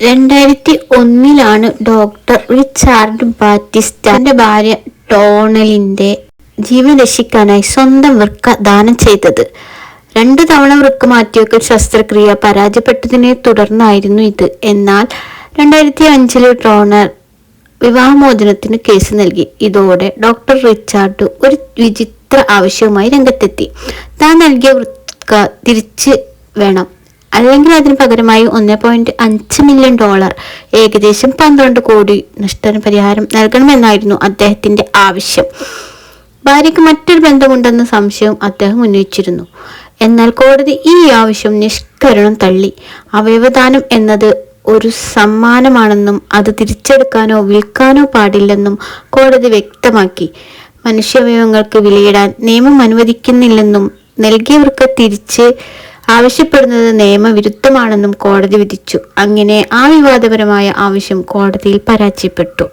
2001 doctor Richard Batista തന്റെ ഭാര്യ ഡോണലിന്റെ ജീവൻ രക്ഷിക്കാനായി സ്വന്തം വൃക്ക ദാനം ചെയ്തത്. 2 തവണ വൃക്ക മാറ്റിവെക്കൽ ശസ്ത്രക്രിയ പരാജയപ്പെട്ടതിനെ തുടർന്നായിരുന്നു ഇത്. എന്നാൽ 2005 ഡോണർ വിവാഹമോചനത്തിന് കേസ് നൽകി. ഇതോടെ ഡോക്ടർ റിച്ചാർഡ് ഒരു വിചിത്ര ആവശ്യവുമായി രംഗത്തെത്തി. താൻ നൽകിയ വൃക്ക തിരിച്ച് വേണം, അല്ലെങ്കിൽ അതിന് പകരമായി $1.5 മില്യൺ, ഏകദേശം 12 കോടി നഷ്ടപരിഹാരം നൽകണമെന്നായിരുന്നു അദ്ദേഹത്തിന്റെ ആവശ്യം. ഭാര്യയ്ക്ക് മറ്റൊരു ബന്ധമുണ്ടെന്ന സംശയവും അദ്ദേഹം ഉന്നയിച്ചിരുന്നു. എന്നാൽ കോടതി ഈ ആവശ്യം നിഷ്കരുണം തള്ളി. അവയവദാനം എന്നത് ഒരു സമ്മാനമാണെന്നും അത് തിരിച്ചെടുക്കാനോ വിൽക്കാനോ പാടില്ലെന്നും കോടതി വ്യക്തമാക്കി. മനുഷ്യാവയവങ്ങൾക്ക് വിലയിടാൻ നിയമം അനുവദിക്കുന്നില്ലെന്നും നൽകിയവർക്ക് തിരിച്ച് ആവശ്യപ്പെടുന്നത് നിയമവിരുദ്ധമാണെന്നും കോടതി വിധിച്ചു. അങ്ങനെ ആ വിവാദപരമായ ആവശ്യം കോടതിയിൽ പരാജയപ്പെട്ടു.